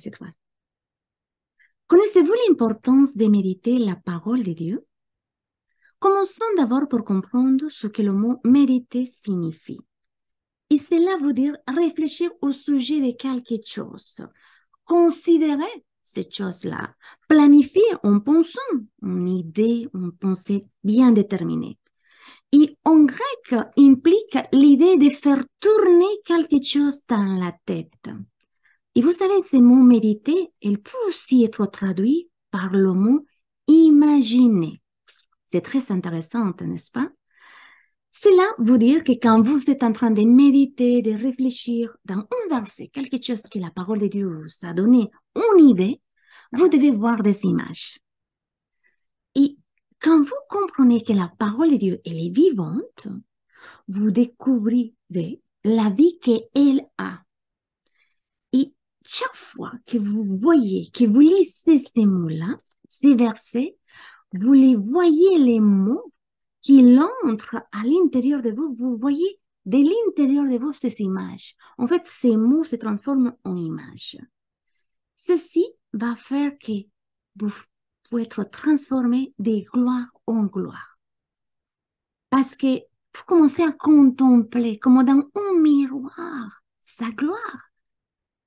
cette phrase. Connaissez-vous l'importance de méditer la parole de Dieu? Commençons d'abord par comprendre ce que le mot méditer signifie. Et cela veut dire réfléchir au sujet de quelque chose, considérer cette chose-là, planifier en pensant une idée, une pensée bien déterminée. Et en grec implique l'idée de faire tourner quelque chose dans la tête. Et vous savez, ce mot méditer, il peut aussi être traduit par le mot imaginer. C'est très intéressant, n'est-ce pas? Cela veut dire que quand vous êtes en train de méditer, de réfléchir dans un verset, quelque chose que la parole de Dieu vous a donné, une idée, vous devez voir des images. Et quand vous comprenez que la parole de Dieu, elle est vivante, vous découvrez la vie qu'elle a. Et chaque fois que vous voyez, que vous lisez ces mots-là, ces versets, vous les voyez les mots qui entrent à l'intérieur de vous, vous voyez de l'intérieur de vous ces images. En fait, ces mots se transforment en images. Ceci va faire que vous pouvez être transformé de gloire en gloire. Parce que vous commencez à contempler, comme dans un miroir, sa gloire.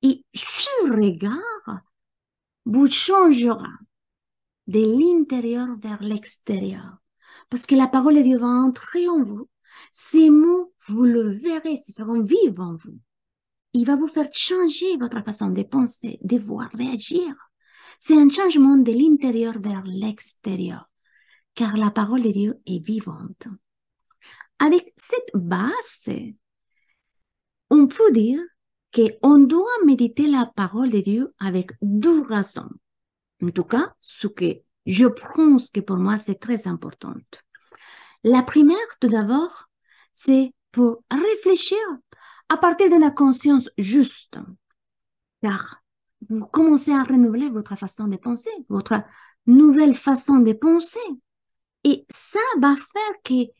Et ce regard vous changera de l'intérieur vers l'extérieur. Parce que la parole de Dieu va entrer en vous. Ces mots, vous le verrez, se feront vivre en vous. Il va vous faire changer votre façon de penser, de voir, réagir. C'est un changement de l'intérieur vers l'extérieur. Car la parole de Dieu est vivante. Avec cette base, on peut dire qu'on doit méditer la parole de Dieu avec deux raisons. En tout cas, ce que je pense que pour moi, c'est très important. La première, tout d'abord, c'est pour réfléchir à partir d'une conscience juste. Car vous commencez à renouveler votre façon de penser, votre nouvelle façon de penser. Et ça va faire que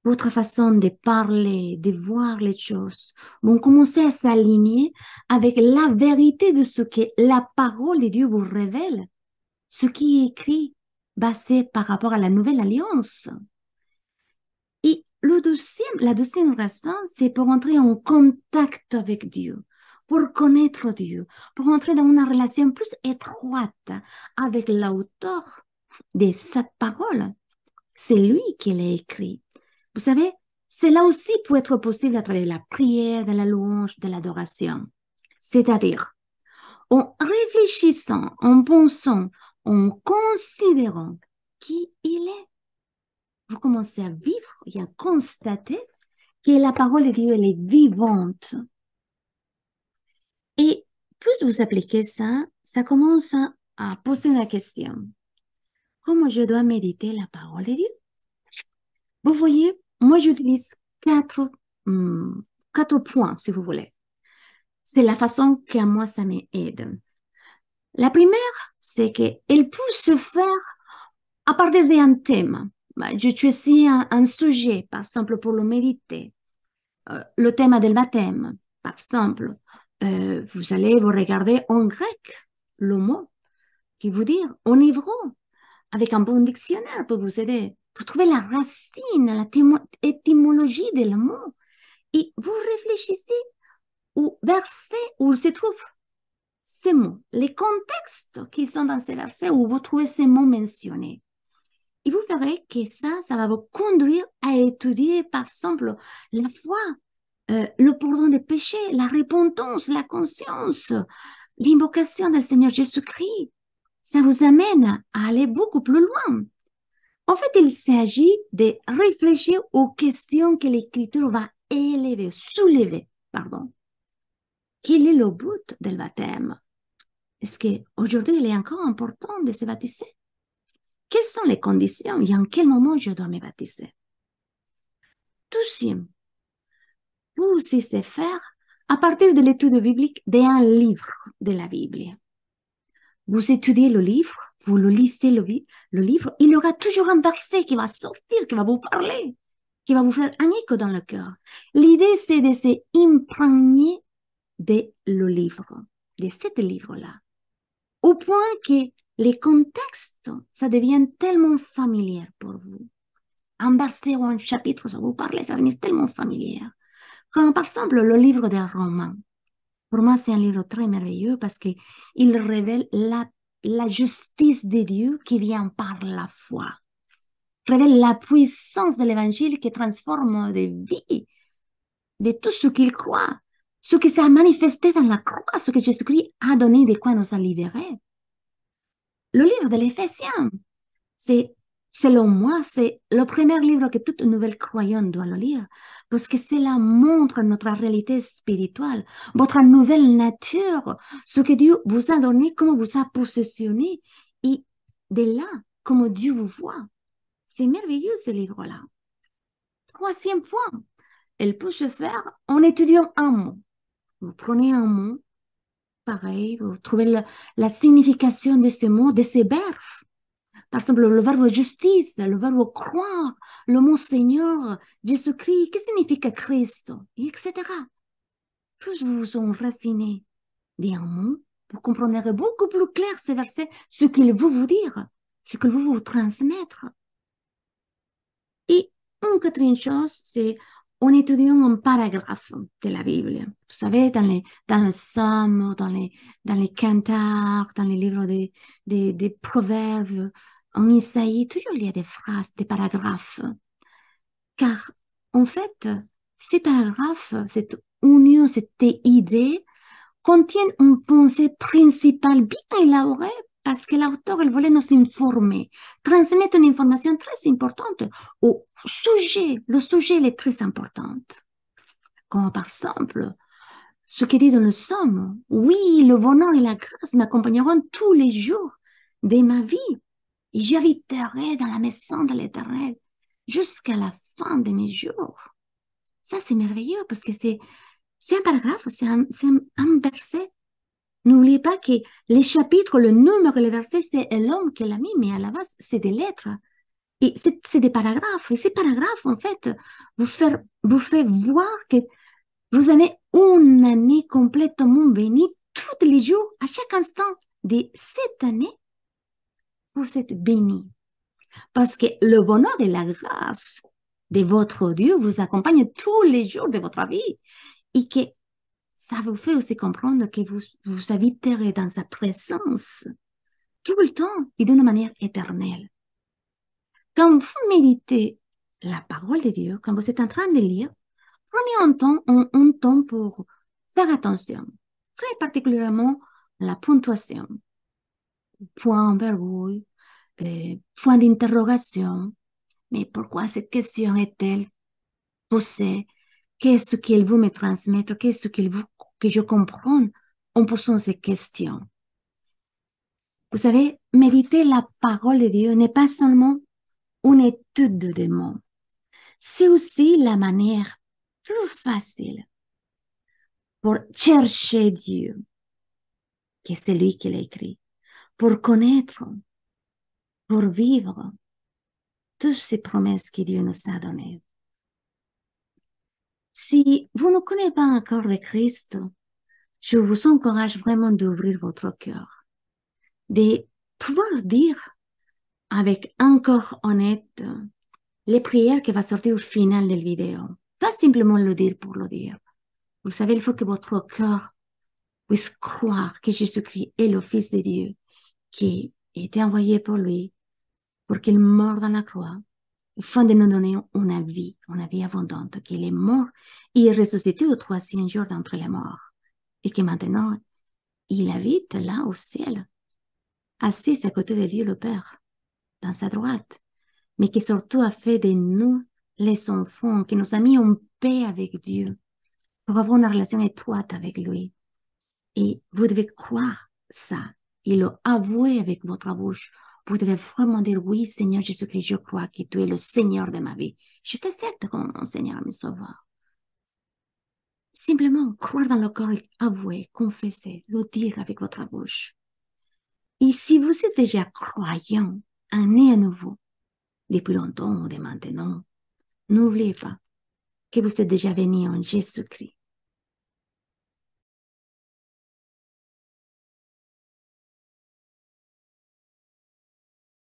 votre façon de parler, de voir les choses, vont commencer à s'aligner avec la vérité de ce que la parole de Dieu vous révèle, ce qui est écrit, basé par rapport à la nouvelle alliance. Et la deuxième raison, c'est pour entrer en contact avec Dieu, pour connaître Dieu, pour entrer dans une relation plus étroite avec l'auteur de cette parole. C'est lui qui l'a écrit. Vous savez, cela aussi peut être possible à travers la prière, de la louange, de l'adoration. C'est-à-dire, en réfléchissant, en pensant, en considérant qui il est, vous commencez à vivre et à constater que la parole de Dieu, elle est vivante. Et plus vous appliquez ça, ça commence à poser la question. Comment je dois méditer la parole de Dieu? Vous voyez, moi j'utilise quatre points, si vous voulez. C'est la façon qu'à moi ça m'aide. La première, c'est qu'elle peut se faire à partir d'un thème. Je choisis un sujet, par exemple, pour le méditer. Le thème du baptême, par exemple. Vous allez vous regarder en grec le mot qui veut dire en hébreu, avec un bon dictionnaire pour vous aider. Vous trouvez la racine, l'étymologie des mots et vous réfléchissez au verset où se trouvent ces mots, les contextes qui sont dans ces versets où vous trouvez ces mots mentionnés. Et vous verrez que ça va vous conduire à étudier, par exemple, la foi, le pardon des péchés, la repentance, la conscience, l'invocation du Seigneur Jésus-Christ. Ça vous amène à aller beaucoup plus loin. En fait, il s'agit de réfléchir aux questions que l'Écriture va soulever, pardon. Quel est le but du baptême? Est-ce qu'aujourd'hui, il est encore important de se baptiser? Quelles sont les conditions et en quel moment je dois me baptiser? Deuxième, vous aussi c'est faire à partir de l'étude biblique d'un livre de la Bible. Vous étudiez le livre, vous le lisez le livre, il y aura toujours un verset qui va sortir, qui va vous parler, qui va vous faire un écho dans le cœur. L'idée, c'est de s'imprégner de le livre, de ce livre-là. au point que les contextes, ça devient tellement familier pour vous. Un verset ou un chapitre, ça vous parle, ça va devenir tellement familier. Comme par exemple le livre des Romains. Pour moi, c'est un livre très merveilleux parce qu'il révèle la justice de Dieu qui vient par la foi. Révèle la puissance de l'évangile qui transforme des vies, de tout ce qu'il croit, ce qui s'est manifesté dans la croix, ce que Jésus-Christ a donné, de quoi nous a libérés. Le livre de l'Éphésiens, c'est, selon moi, c'est le premier livre que toute nouvelle croyante doit le lire, parce que cela montre notre réalité spirituelle, votre nouvelle nature, ce que Dieu vous a donné, comment vous a possessionné, et de là, comment Dieu vous voit. C'est merveilleux, ce livre-là. Troisième point, elle peut se faire en étudiant un mot. Vous prenez un mot, pareil, vous trouvez la signification de ce mot, de ces verbes. Par exemple, le verbe justice, le verbe croire, le mot Seigneur, Jésus-Christ, que signifie Christ, etc. Plus vous vous enracinez d'un mot, vous comprendrez beaucoup plus clair ce verset, ce qu'il veut vous dire, ce qu'il veut vous transmettre. Et une quatrième chose, c'est en étudiant un paragraphe de la Bible. Vous savez, dans le Psaume, dans les cantares, dans les livres des proverbes, en Isaïe, toujours il y a des phrases, des paragraphes. Car, en fait, ces paragraphes, cette union, cette idée, contiennent une pensée principale bien élaborée parce que l'auteur, il voulait nous informer, transmettre une information très importante au sujet. Le sujet, il est très important. Comme par exemple, ce qui dit dans le Psaume, oui, le bonheur et la grâce m'accompagneront tous les jours de ma vie et j'habiterai dans la maison de l'Éternel jusqu'à la fin de mes jours. Ça, c'est merveilleux parce que c'est un paragraphe, c'est un verset. N'oubliez pas que les chapitres, le numéro et le verset, c'est l'homme qui l'a mis, mais à la base, c'est des lettres. Et c'est des paragraphes. Et ces paragraphes, en fait, vous fait voir que vous avez une année complètement bénie, tous les jours, à chaque instant de cette année, vous êtes béni. Parce que le bonheur et la grâce de votre Dieu vous accompagnent tous les jours de votre vie. Et que ça vous fait aussi comprendre que vous habiterez dans sa présence tout le temps et d'une manière éternelle. Quand vous méditez la parole de Dieu, quand vous êtes en train de lire, prenez un temps pour faire attention, très particulièrement la ponctuation, point, virgule, point d'interrogation. Mais pourquoi cette question est-elle posée? Qu'est-ce qu'il veut me transmettre? Qu'est-ce qu'il veut que je comprenne en posant ces questions? Vous savez, méditer la parole de Dieu n'est pas seulement une étude des mots. C'est aussi la manière plus facile pour chercher Dieu, qui est celui qui l'a écrit, pour connaître, pour vivre toutes ces promesses que Dieu nous a données. Si vous ne connaissez pas encore le Christ, je vous encourage vraiment d'ouvrir votre cœur, de pouvoir dire avec un cœur honnête les prières qui vont sortir au final de la vidéo. Pas simplement le dire pour le dire. Vous savez, il faut que votre cœur puisse croire que Jésus-Christ est le Fils de Dieu qui a été envoyé pour lui, pour qu'il meure dans la croix, afin de nous donner une vie abondante, qu'il est mort et est ressuscité au troisième jour d'entre les morts, et que maintenant, il habite là au ciel, assis à côté de Dieu le Père, dans sa droite, mais qui surtout a fait de nous les enfants, qui nous a mis en paix avec Dieu, pour avoir une relation étroite avec lui. Et vous devez croire ça et le avouer avec votre bouche. Vous devez vraiment dire, oui, Seigneur Jésus-Christ, je crois que tu es le Seigneur de ma vie. Je t'accepte comme mon Seigneur, mon Sauveur. Simplement, croire dans le cœur, avouer, confesser, le dire avec votre bouche. Et si vous êtes déjà croyant, né à nouveau, depuis longtemps ou de maintenant, n'oubliez pas que vous êtes déjà venu en Jésus-Christ.